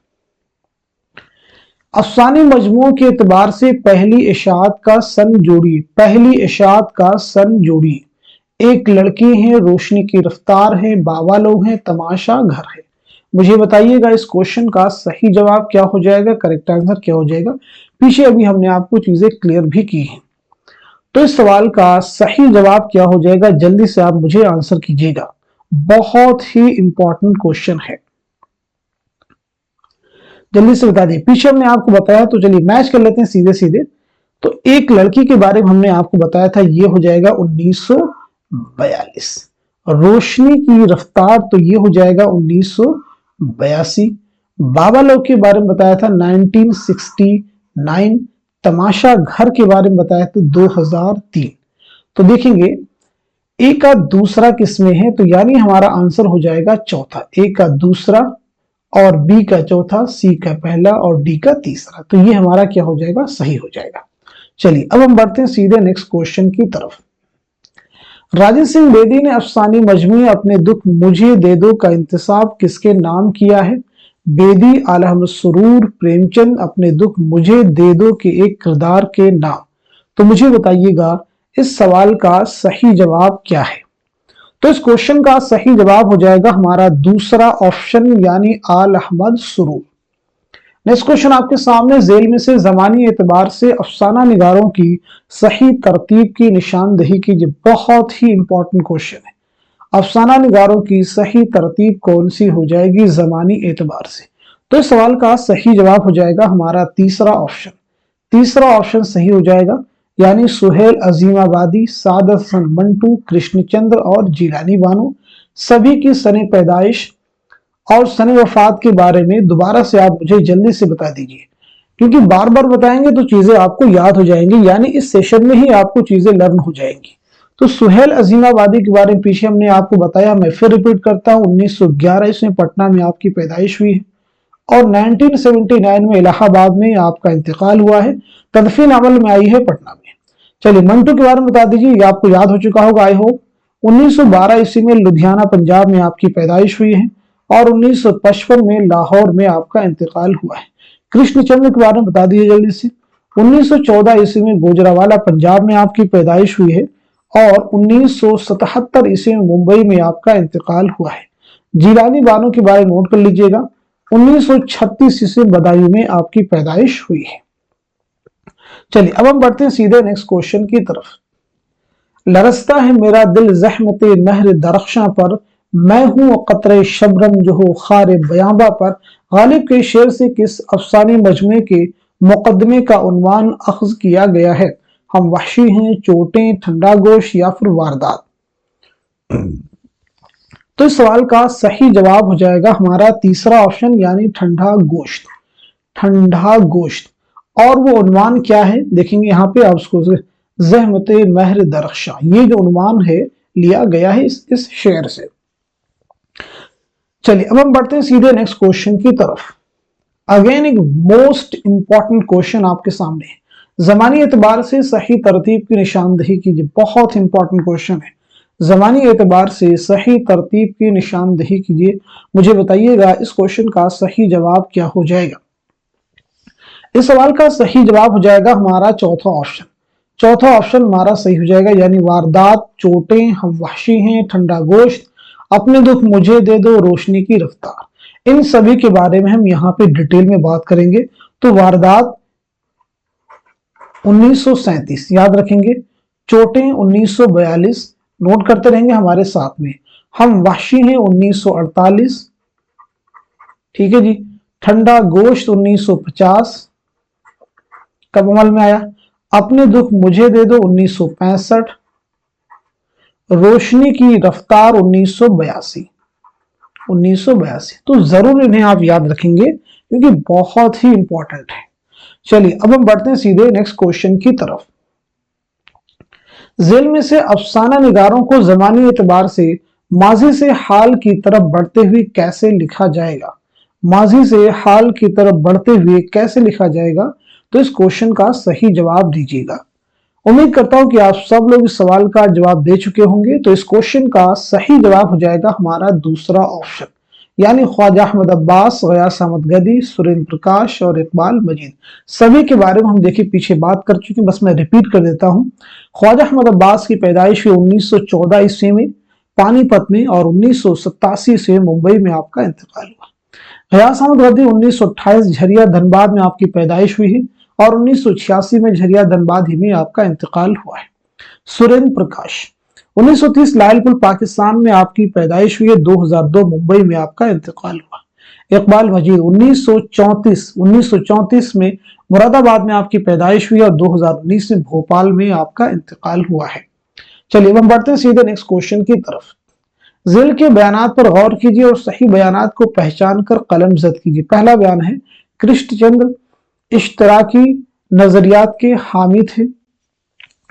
अफसानी मजमू के एतबार से पहली इशाअत का सन जोड़िए। पहली इशाअत का सन जोड़िए। एक लड़की है, रोशनी की रफ्तार है, बाबा लोग हैं, तमाशा घर है। मुझे बताइएगा इस क्वेश्चन का सही जवाब क्या हो जाएगा, करेक्ट आंसर क्या हो जाएगा। पीछे अभी हमने आपको चीजें क्लियर भी की हैं। तो इस सवाल का सही जवाब क्या हो जाएगा, जल्दी से आप मुझे आंसर कीजिएगा। बहुत ही इंपॉर्टेंट क्वेश्चन है, जल्दी से बता दिए। पीछे हमने आपको बताया, तो चलिए मैच कर लेते हैं सीधे सीधे। तो एक लड़की के बारे में हमने आपको बताया था, ये हो जाएगा 1942। रोशनी की रफ्तार, तो ये हो जाएगा 1982। बाबा लोग के बारे में बताया था 1969। तमाशा घर के बारे में बताया था 2003। तो देखेंगे ए का दूसरा किसमें है, तो यानी हमारा आंसर हो जाएगा चौथा। ए का दूसरा और बी का चौथा, सी का पहला और डी का तीसरा। तो ये हमारा क्या हो जाएगा, सही हो जाएगा। चलिए अब हम बढ़ते हैं सीधे नेक्स्ट क्वेश्चन की तरफ। राजेंद्र सिंह बेदी ने अफसानी मजमूए अपने दुख मुझे दे दो का इंतसाब किसके नाम किया है? बेदी, आला अहमद सुरूर, प्रेमचंद अपने दुख मुझे दे दो के एक किरदार के नाम। तो मुझे बताइएगा इस सवाल का सही जवाब क्या है। तो इस क्वेश्चन का सही जवाब हो जाएगा हमारा दूसरा ऑप्शन, यानी आल अहमद सुरूर। नेक्स्ट क्वेश्चन आपके सामने, जेल में से जमानी एतबार से अफसाना निगारों की सही तरतीब की निशानदही कीजिए। बहुत ही इंपॉर्टेंट क्वेश्चन है। अफसाना निगारों की सही तरतीब कौन सी हो जाएगी जमानी एतबार से? तो इस सवाल का सही जवाब हो जाएगा हमारा तीसरा ऑप्शन। तीसरा ऑप्शन सही हो जाएगा, यानी सुहेल अजीमाबादी, सादत हसन मंटू, कृष्णचंद्र और जिलानी बानो। सभी की सने पैदाइश और सने वफात के बारे में दोबारा से आप मुझे जल्दी से बता दीजिए, क्योंकि बार बार बताएंगे तो चीजें आपको याद हो जाएंगी, यानी इस सेशन में ही आपको चीजें लर्न हो जाएंगी। तो सुहेल अजीमाबादी के बारे में पीछे हमने आपको बताया, मैं फिर रिपीट करता हूँ। 1911 ईस्वी में पटना में आपकी पैदाइश हुई है और 1979 में इलाहाबाद में आपका इंतकाल हुआ है। तदफीन अमल में आई है पटना में। चलिए मंटू के बारे में बता दीजिए, ये आपको याद हो चुका होगा आई होप। 1912 ईस्वी में लुधियाना पंजाब में आपकी पैदाइश हुई है और 1955 में लाहौर में आपका इंतकाल हुआ है। कृष्णचंद्र के बारे में बता दीजिए जल्दी से। 1914 ईस्वी में गुजरावाला पंजाब में आपकी पैदाइश हुई है और 1977 ईस्वी में मुंबई में आपका इंतकाल हुआ है। जिलानी बानो के बारे में नोट कर लीजिएगा। 1936 ईस्वी बदायूं में आपकी पैदाइश हुई है। चलिए अब हम बढ़ते हैं सीधे नेक्स्ट क्वेश्चन की तरफ। लरसता है मेरा दिल ज़हमते महर दरख्शां पर, मैं हूं कतरे शबरम जो हो खारे बयाबा पर। गालिब के शेर से किस अफसानी मजमे के मुकदमे का उन्वान अख्ज किया गया है? हम वहशी हैं, चोटें, ठंडा गोश या फिर वारदात? तो इस सवाल का सही जवाब हो जाएगा हमारा तीसरा ऑप्शन, यानी ठंडा गोश्त। ठंडा गोश्त। और वो उन्वान क्या है देखेंगे यहाँ पे आप उसको, ज़हमत महर दरख्शां, ये जो उन्वान है लिया गया है इस शेर से। चलिए अब हम बढ़ते हैं सीधे नेक्स्ट क्वेश्चन की तरफ। अगेन एक मोस्ट इंपॉर्टेंट क्वेश्चन आपके सामने है। जमानी एतबार से सही तरतीब की निशानदही कीजिए। बहुत इंपॉर्टेंट क्वेश्चन है। जमानी एतबार से सही तरतीब की निशानदही कीजिए। मुझे बताइएगा इस क्वेश्चन का सही जवाब क्या हो जाएगा। इस सवाल का सही जवाब हो जाएगा हमारा चौथा ऑप्शन। चौथा ऑप्शन हमारा सही हो जाएगा, यानी वारदात, चोटें, हम वहशी हैं, ठंडा गोश्त, अपने दुख मुझे दे दो, रोशनी की रफ्तार। इन सभी के बारे में हम यहाँ पे डिटेल में बात करेंगे। तो वारदात 1937 याद रखेंगे, चोटें 1942 नोट करते रहेंगे हमारे साथ में, हम वहशी हैं 1948, ठीक है जी, ठंडा गोश्त 1950 कब अमल में आया, अपने दुख मुझे दे दो 1965, रोशनी की रफ्तार 1982। तो जरूर इन्हें आप याद रखेंगे क्योंकि बहुत ही इंपॉर्टेंट है। चलिए अब हम बढ़ते हैं सीधे नेक्स्ट क्वेश्चन की तरफ। जेल में से अफसाना निगारों को जमानी एतबार से माजी से हाल की तरफ बढ़ते हुए कैसे लिखा जाएगा? माजी से हाल की तरफ बढ़ते हुए कैसे लिखा जाएगा? तो इस क्वेश्चन का सही जवाब दीजिएगा। उम्मीद करता हूं कि आप सब लोग इस सवाल का जवाब दे चुके होंगे। तो इस क्वेश्चन का सही जवाब हो जाएगा हमारा दूसरा ऑप्शन, यानी ख्वाजा अहमद अब्बास, गयास अहमद गदी, सुरेंद्र प्रकाश और इकबाल मजीद। सभी के बारे में हम देखिए पीछे बात कर चुके हैं, बस मैं रिपीट कर देता हूं। ख्वाजा अहमद अब्बास की पैदाइश हुई 1914 ईस्वी में पानीपत में, और 1987 ईस्वी में मुंबई में आपका इंतकाल हुआ। गयास अहमद गदी 1928 झरिया धनबाद में आपकी पैदाइश हुई है, और 1986 में झरिया धनबाद ही में आपका इंतकाल हुआ है। सुरेंद्र प्रकाश 1930 लायलपुर पाकिस्तान में आपकी पैदाइश हुई है, 2002 मुंबई में आपका इंतकाल हुआ। इकबाल मजीद 1934 में मुरादाबाद में आपकी पैदाइश हुई और 2019 में भोपाल में आपका इंतकाल हुआ है। चलिए अब हम बढ़ते हैं सीधे नेक्स्ट क्वेश्चन की तरफ। ज़िल के बयानात पर गौर कीजिए और सही बयानात को पहचान कर कलमज़द कीजिए। पहला बयान है, कृष्णचंद्र इश्तराकी नजरियात के हामी थे।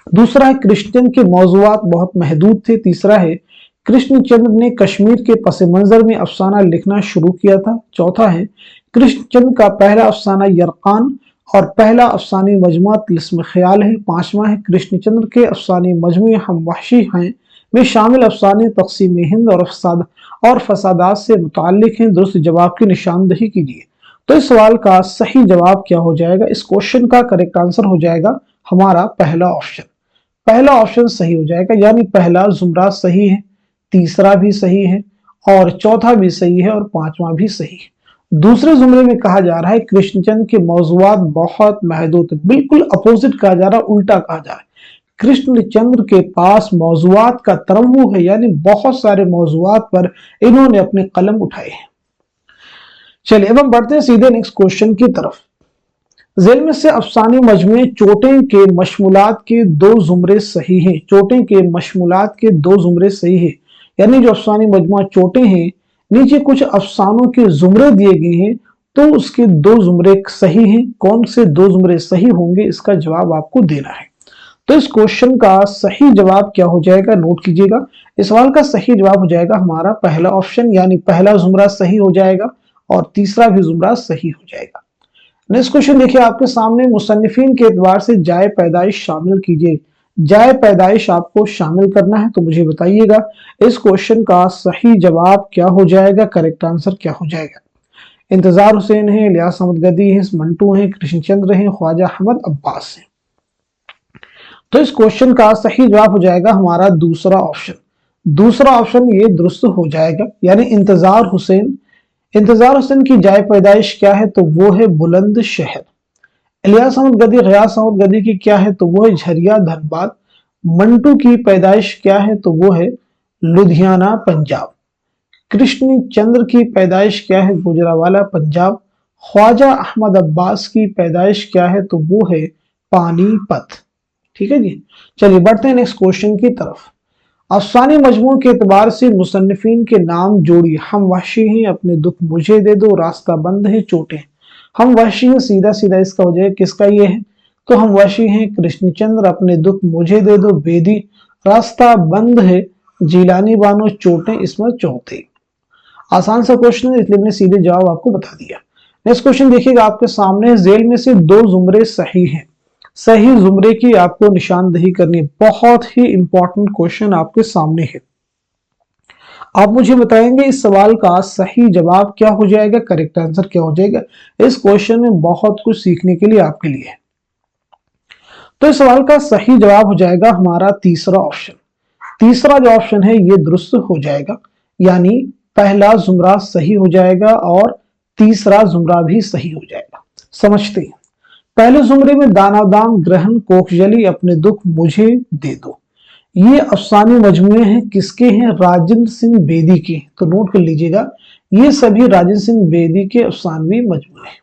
दूसरा है, कृष्णचंद्र के मौज़ूआत बहुत महदूद थे। तीसरा है, कृष्णचंद्र ने कश्मीर के पस मंजर में अफसाना लिखना शुरू किया था। चौथा है, कृष्णचंद्र का पहला अफसाना यरकान और पहला अफसानी मजमुआ तिलिस्म ख्याल है। पांचवा है, कृष्णचंद्र के अफसानी मजमुए हम वहशी हैं में शामिल अफसाने तक़सीम हिंद और फसादात से मुताल्लिक हैं। दुरुस्त जवाब की निशानदही कीजिए। तो इस सवाल का सही जवाब क्या हो जाएगा? इस क्वेश्चन का करेक्ट आंसर हो जाएगा हमारा पहला ऑप्शन। पहला ऑप्शन सही हो जाएगा, यानी पहला जुमरा सही है, तीसरा भी सही है, और चौथा भी सही है, और पांचवा भी सही है। दूसरे जुमरे में कहा जा रहा है कृष्णचंद्र के मौज़ूआत बहुत महदूद, बिल्कुल अपोजिट कहा जा रहा है, उल्टा कहा जा रहा है। कृष्णचंद्र के पास मौज़ूआत का तनव्वु है, यानी बहुत सारे मौज़ूआत पर इन्होंने अपने कलम उठाए हैं। चलिए अब हम बढ़ते हैं सीधे नेक्स्ट क्वेश्चन की तरफ। ज़ेल में से अफसानी मजमुए चोटें के मशमूलात के दो जुमरे सही हैं। चोटें के मशमूलात के दो जुमरे सही है, यानी जो अफसानी मजमुआ चोटें हैं, नीचे कुछ अफसानों के जुमरे दिए गए हैं, तो उसके दो जुमरे सही हैं। कौन से दो जुमरे सही होंगे, इसका जवाब आपको देना है। तो इस क्वेश्चन का सही जवाब क्या हो जाएगा, नोट कीजिएगा। इस सवाल का सही जवाब हो जाएगा हमारा पहला ऑप्शन, यानी पहला जुमरा सही हो जाएगा और तीसरा भी जुमरा सही हो जाएगा। नेक्स्ट क्वेश्चन देखिए आपके सामने, मुसन्निफीन के एतबार से जाए पैदाइश शामिल कीजिए। जाए पैदाइश आपको शामिल करना है, तो मुझे बताइएगा इस क्वेश्चन का सही जवाब क्या हो जाएगा, करेक्ट आंसर क्या हो जाएगा। इंतजार हुसैन है, इलियास अहमद गदी है, मंटू है, कृष्णचंद्र है, ख्वाजा अहमद अब्बास है। तो इस क्वेश्चन का सही जवाब हो जाएगा हमारा दूसरा ऑप्शन। दूसरा ऑप्शन ये दुरुस्त हो जाएगा, यानी इंतजार हुसैन। इंतजार हुसैन की जाए पैदाइश क्या है, तो वो है बुलंद शहर। इलियास अहमद गदी, गयास अहमद गदी की क्या है, तो वो है झरिया धनबाद। मंटू की पैदाइश क्या है, तो वो है लुधियाना पंजाब। कृष्णचंद्र की पैदाइश क्या है, गुजरावाला पंजाब। ख्वाजा अहमद अब्बास की पैदाइश क्या है, तो वो है पानीपत। ठीक है जी। चलिए बढ़ते हैं नेक्स्ट क्वेश्चन की तरफ। अफसानी मजमू के एतबार से मुसन्निफीन के नाम जोड़िए। हम वहशी हैं, अपने दुख मुझे दे दो, रास्ता बंद है, चोटें। हम वहशी हैं, सीधा सीधा इसका हो जाएगा, किसका ये है, तो हम वहशी हैं कृष्णचंद्र, अपने दुख मुझे दे दो बेदी, रास्ता बंद है जीलानी बानो, चोटें इसमें चौथे। आसान सा क्वेश्चन है, इसलिए मैंने सीधे जवाब आपको बता दिया। नेक्स्ट क्वेश्चन देखिएगा आपके सामने, जेल में से दो जुमरे सही हैं। सही जुमरे की आपको निशानदही करनी है। बहुत ही इंपॉर्टेंट क्वेश्चन आपके सामने है। आप मुझे बताएंगे इस सवाल का सही जवाब क्या हो जाएगा, करेक्ट आंसर क्या हो जाएगा। इस क्वेश्चन में बहुत कुछ सीखने के लिए आपके लिए है। तो इस सवाल का सही जवाब हो जाएगा हमारा तीसरा ऑप्शन। तीसरा जो ऑप्शन है ये दुरुस्त हो जाएगा, यानी पहला जुमरा सही हो जाएगा और तीसरा जुमरा भी सही हो जाएगा। समझते हैं। पहले जुमरे में दानादाम ग्रहण कोखजली, अपने दुख मुझे दे दो, ये अफसानी मजमुए हैं, किसके हैं, राजेंद्र सिंह बेदी के। तो नोट कर लीजिएगा, ये सभी राजेंद्र सिंह बेदी के अफसानवी मजमुए हैं।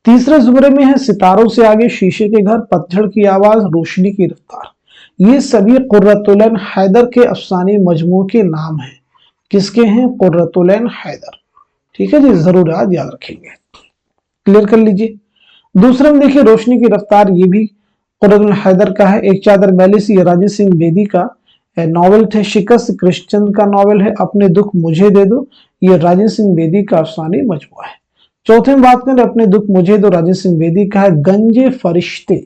तीसरे जुमरे में है सितारों से आगे, शीशे के घर, पतझड़ की आवाज, रोशनी की रफ्तार, ये सभी कुर्रतुलैन हैदर के अफसानी मजमू के नाम हैं। किसके हैं, कुर्रतुलैन हैदर। ठीक है जी, जरूर याद रखेंगे, क्लियर कर लीजिए। दूसरे में देखिए रोशनी की रफ्तार, ये भी कुर्रतुलैन हैदर का है। एक चादर मैली सी, राजेंद्र सिंह बेदी का। नॉवेल थे शिकस्त कृष्णचंद्र का नॉवेल है अपने दुख मुझे दे दो, ये राजेंद्र सिंह बेदी का अफसानी मजमूआ है। चौथे में बात करें अपने दुख मुझे दो, राजेंद्र सिंह बेदी का है। गंजे फरिश्ते,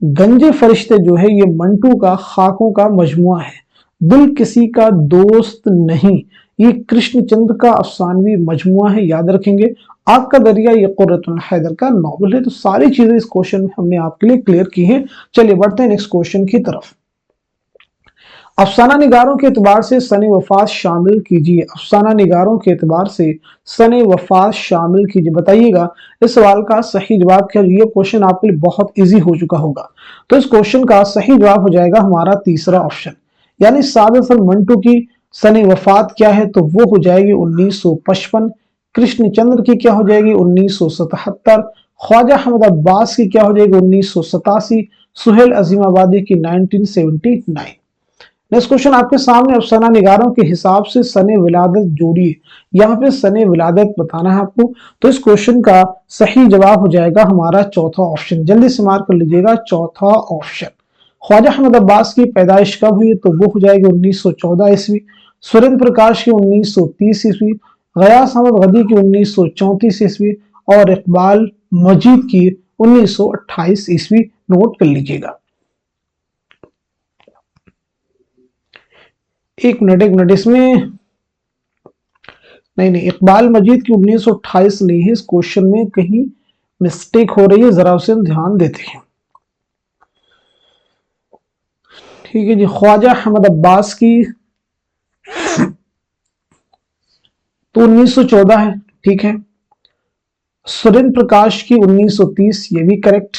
गंजे फरिश्ते जो है ये मंटू का खाकों का मजमुआ है। दिल किसी का दोस्त नहीं, ये कृष्णचंद्र का अफसानवी मजमुआ है, याद रखेंगे। आग का दरिया ये कुर्रतुल हैदर का नॉवल है। तो सारी चीजें इस क्वेश्चन में हमने आपके लिए क्लियर की हैं। चलिए बढ़ते हैं नेक्स्ट क्वेश्चन की तरफ। अफसाना निगारों के एतबार से सने वफात शामिल कीजिए। अफसाना निगारों के एतबार से सने वफात शामिल कीजिए, बताइएगा इस सवाल का सही जवाब क्या। ये क्वेश्चन आपके लिए बहुत इजी हो चुका होगा। तो इस क्वेश्चन का सही जवाब हो जाएगा हमारा तीसरा ऑप्शन, यानी साद हसन मंटू की सने वफात क्या है, तो वो हो जाएगी 1955। कृष्णचंद्र की क्या हो जाएगी 1977। ख्वाजा अहमद अब्बास की क्या हो जाएगी 1987। सुहेल अजीमाबादी की 1979। नेक्स्ट क्वेश्चन आपके सामने, अफसाना निगारों के हिसाब से सने विलादत जोड़िए। यहाँ पे सने विलादत बताना है आपको। तो इस क्वेश्चन का सही जवाब हो जाएगा हमारा चौथा ऑप्शन, जल्दी से मार्क कर लीजिएगा चौथा ऑप्शन। ख्वाजा अहमद अब्बास की पैदाइश कब हुई, तो वो हो जाएगी 1914 ईस्वी। सुरेंद्र प्रकाश की 1930 ईस्वी। गयास अहमद गदी की 1934 ईस्वी और इकबाल मजीद की 1928 ईस्वी। नोट कर लीजिएगा। एक मिनट इसमें नहीं, इकबाल मजीद की 1928 नहीं है, इस क्वेश्चन में कहीं मिस्टेक हो रही है, जरा उसे हम ध्यान देते हैं। ठीक है जी, ख्वाजा अहमद अब्बास की तो 1914 है, ठीक है। सुरेंद्र प्रकाश की 1930, ये भी करेक्ट।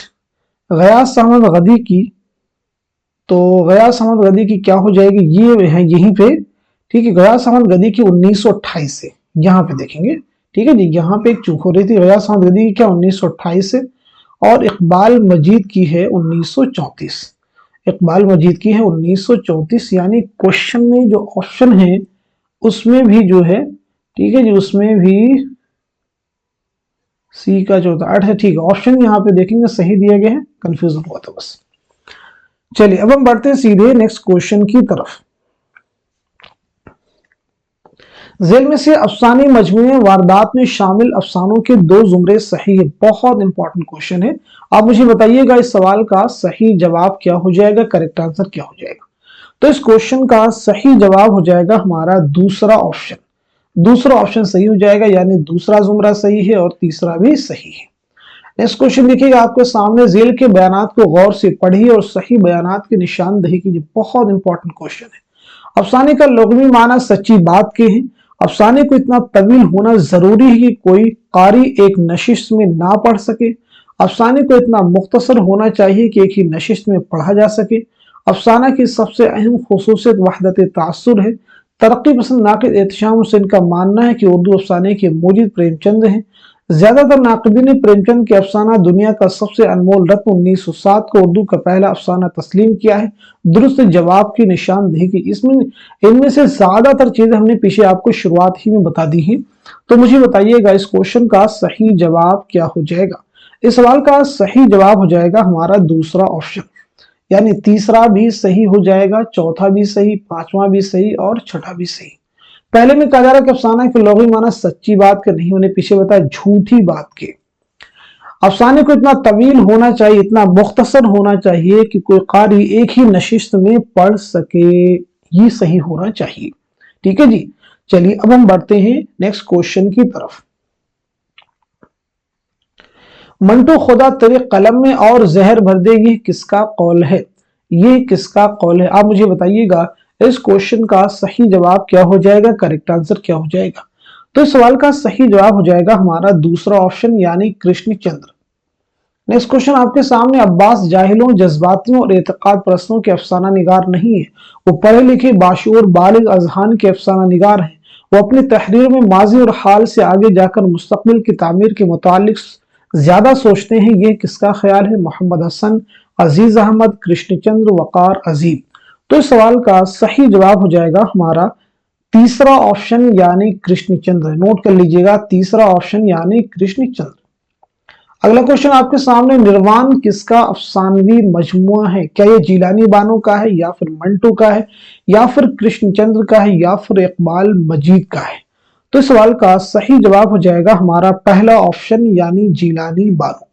गयास अहमद गदी की, तो गयास अहमद गदी की क्या हो जाएगी, ये है यहीं पे, ठीक है। गयास अहमद गदी की 1928 से, यहाँ पे देखेंगे, ठीक है जी, यहाँ पे एक चूक हो रही थी। गयास अहमद गदी की क्या 1928 से, और इकबाल मजीद की है 1934। इकबाल मजीद की है 1934, यानी क्वेश्चन में जो ऑप्शन है उसमें भी जो है, ठीक है जी, उसमें भी सी का जो था 8 है, ठीक है। ऑप्शन यहाँ पे देखेंगे सही दिया गया है, कंफ्यूजन हुआ था बस। चलिए अब हम बढ़ते हैं सीधे नेक्स्ट क्वेश्चन की तरफ। जेल में से अफसानी मजमूए वारदात में शामिल अफसानों के दो जुमरे सही है। बहुत इंपॉर्टेंट क्वेश्चन है। आप मुझे बताइएगा इस सवाल का सही जवाब क्या हो जाएगा, करेक्ट आंसर क्या हो जाएगा। तो इस क्वेश्चन का सही जवाब हो जाएगा हमारा दूसरा ऑप्शन। दूसरा ऑप्शन सही हो जाएगा, यानी दूसरा जुमरा सही है और तीसरा भी सही है। नेक्स्ट क्वेश्चन देखिएगा आपके सामने, जेल के बयानात को गौर से पढ़िए और सही बयानात की निशानदही कीजिए। बहुत इंपॉर्टेंट क्वेश्चन है। अफसाने का लुग़वी माना सच्ची बात के हैं। अफसाने को इतना तवील होना जरूरी है कि कोई कारी एक नशिस्त में ना पढ़ सके। अफसाने को इतना मुख्तसर होना चाहिए कि एक ही नशिस्त में पढ़ा जा सके। अफसाना की सबसे अहम खुसूसियत वहदत तासुर है। तरक्की पसंद नाक़िद एहतशाम हुसैन का मानना है कि उर्दू अफसाने के मूजिद प्रेमचंद हैं। ज्यादातर नाक़िदीन ने प्रेमचंद के अफसाना दुनिया का सबसे अनमोल रत्न 1907 को उर्दू का पहला अफसाना तस्लीम किया है। दुरुस्त जवाब की निशानदेही की, इसमें इनमें से ज्यादातर चीजें हमने पीछे आपको शुरुआत ही में बता दी हैं। तो मुझे बताइएगा इस क्वेश्चन का सही जवाब क्या हो जाएगा। इस सवाल का सही जवाब हो जाएगा हमारा दूसरा ऑप्शन, यानी तीसरा भी सही हो जाएगा, चौथा भी सही, पांचवा भी सही और छठा भी सही। पहले में कहा जा रहा है कि अफसाना के लुग़वी माना सच्ची बात के नहीं, उन्हें पीछे बताया झूठी बात के। अफसाने को इतना तवील होना चाहिए, इतना मुख्तसर होना चाहिए कि कोई कारी एक ही नशिस्त में पढ़ सके, ये सही होना चाहिए। ठीक है जी, चलिए अब हम बढ़ते हैं नेक्स्ट क्वेश्चन की तरफ। मंटू खुदा तेरे कलम में और जहर भर दे, ये किसका कौल है, ये किसका कौल है। आप मुझे बताइएगा इस क्वेश्चन का सही जवाब क्या हो जाएगा, करेक्ट आंसर क्या हो जाएगा। तो इस सवाल का सही जवाब हो जाएगा हमारा दूसरा ऑप्शन, यानी कृष्णचंद्र। नेक्स्ट क्वेश्चन आपके सामने, अब्बास जाहिलों, जज्बातियों और एतकाद परस्तों के अफसाना निगार नहीं है, वो पढ़े लिखे बाशऊर बालिग अजहान के अफसाना निगार हैं। वो अपनी तहरीर में माजी और हाल से आगे जाकर मुस्तकबिल की तामीर के मुतालिक ज्यादा सोचते हैं। ये किसका ख्याल है, मोहम्मद हसन, अजीज अहमद, कृष्णचंद्र, वकार अजीम। तो इस सवाल का सही जवाब हो जाएगा हमारा तीसरा ऑप्शन, यानी कृष्णचंद्र। नोट कर लीजिएगा तीसरा ऑप्शन यानी कृष्णचंद्र। अगला क्वेश्चन आपके सामने, निर्वाण किसका अफसानवी मजमुआ है? क्या ये जीलानी बानो का है, या फिर मंटू का है, या फिर कृष्णचंद्र का है, या फिर इकबाल मजीद का है? तो इस सवाल का सही जवाब हो जाएगा हमारा पहला ऑप्शन यानी जीलानी बानो।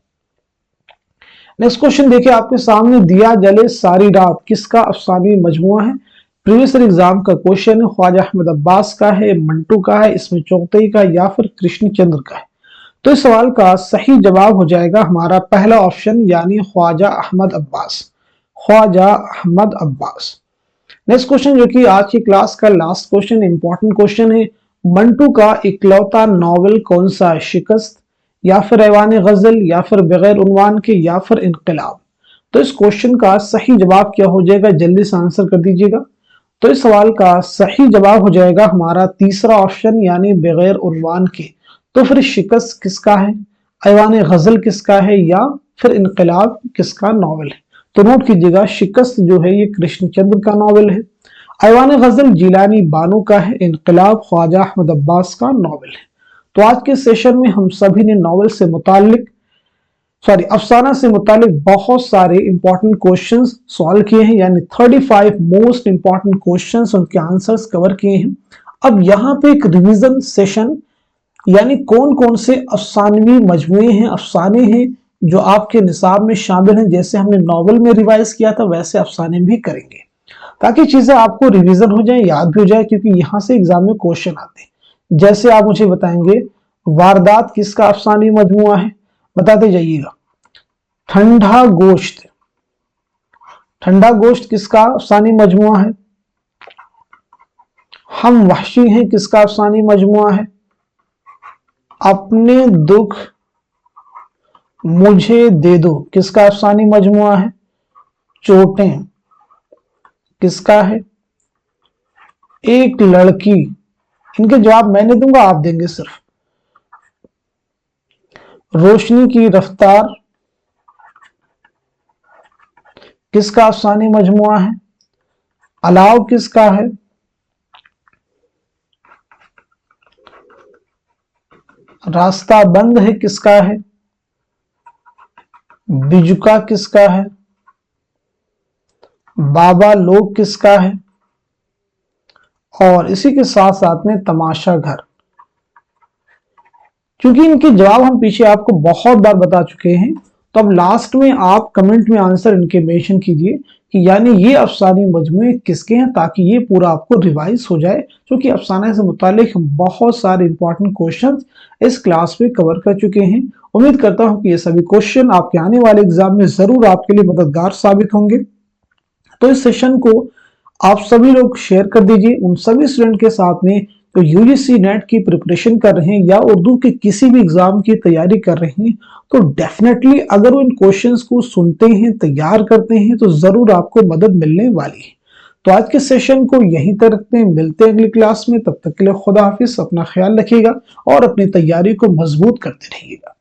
नेक्स्ट क्वेश्चन देखिए आपके सामने, दिया जले सारी रात किसका अफसानवी मजमुआ है? प्रीवियस ईयर एग्जाम का क्वेश्चन है, ख्वाजा अहमद अब्बास का है, मंटू का है, इसमें चौगतई का, या फिर कृष्णचंद्र का है? तो इस सवाल का सही जवाब हो जाएगा हमारा पहला ऑप्शन यानी ख्वाजा अहमद अब्बास, ख्वाजा अहमद अब्बास। नेक्स्ट क्वेश्चन जो कि आज की क्लास का लास्ट क्वेश्चन, इंपॉर्टेंट क्वेश्चन है, मंटू का इकलौता नॉवेल कौन सा है? शिकस्त, या फिर ऐवान गजल, या फिर बगैर उन्वान के, या फिर इनकलाब? तो इस क्वेश्चन का सही जवाब क्या हो जाएगा, जल्दी से आंसर कर दीजिएगा। तो इस सवाल का सही जवाब हो जाएगा हमारा तीसरा ऑप्शन यानी बगैर उन्वान के। तो फिर शिकस्त किसका है, ऐवान गजल किसका है, या फिर इनकलाब किसका नॉवेल है? तो नोट कीजिएगा, शिकस्त जो है ये कृष्णचंद्र का नॉवेल है, ऐवान गजल जीलानी बानो का है, इनकलाब ख्वाजा अहमद अब्बास का नॉवेल है। तो आज के सेशन में हम सभी ने नॉवेल से मुतालिक अफसाना से मुतालिक बहुत सारे इंपॉर्टेंट क्वेश्चंस सॉल्व किए हैं, यानी 35 मोस्ट इंपॉर्टेंट क्वेश्चंस, उनके आंसर्स कवर किए हैं। अब यहाँ पे एक रिवीजन सेशन, यानी कौन कौन से अफसानवी मजमुए हैं, अफसाने हैं जो आपके निसाब में शामिल हैं। जैसे हमने नॉवेल में रिवाइज किया था वैसे अफसाने भी करेंगे, ताकि चीजें आपको रिवीजन हो जाए, याद भी हो जाए, क्योंकि यहाँ से एग्जाम में क्वेश्चन आते हैं। जैसे आप मुझे बताएंगे, वारदात किसका अफसानी मजमुआ है? बताते जाइएगा। ठंडा गोश्त, ठंडा गोश्त किसका अफसानी मजमुआ है? हम वहशी हैं किसका अफसानी मजमुआ है? अपने दुख मुझे दे दो किसका अफसानी मजमुआ है? चोटें किसका है? एक लड़की, इनके जवाब मैं नहीं दूंगा, आप देंगे सिर्फ। रोशनी की रफ्तार किसका अफसानी मजमुआ है? अलाव किसका है? रास्ता बंद है किसका है? बिजुका किसका है? बाबा लोग किसका है? और इसी के साथ साथ में तमाशा घर। क्योंकि इनके जवाब हम पीछे आपको बहुत बार बता चुके हैं, तो अब लास्ट में आप कमेंट में आंसर इनके मेंशन कीजिए कि यानी ये अफसानी मजमुए किसके हैं, ताकि ये पूरा आपको रिवाइज हो जाए। क्योंकि अफसाने से मुतालिक हम बहुत सारे इंपॉर्टेंट क्वेश्चंस इस क्लास में कवर कर चुके हैं। उम्मीद करता हूं कि ये सभी क्वेश्चन आपके आने वाले एग्जाम में जरूर आपके लिए मददगार साबित होंगे। तो इस सेशन को आप सभी लोग शेयर कर दीजिए उन सभी स्टूडेंट के साथ में तो यूजीसी नेट की प्रिपरेशन कर रहे हैं या उर्दू के किसी भी एग्जाम की तैयारी कर रहे हैं। तो डेफिनेटली अगर वो इन क्वेश्चंस को सुनते हैं, तैयार करते हैं, तो जरूर आपको मदद मिलने वाली है। तो आज के सेशन को यहीं तक रखते हैं, मिलते हैं अगली क्लास में। तब तक के लिए खुदा हाफिज, अपना ख्याल रखिएगा और अपनी तैयारी को मजबूत करते रहिएगा।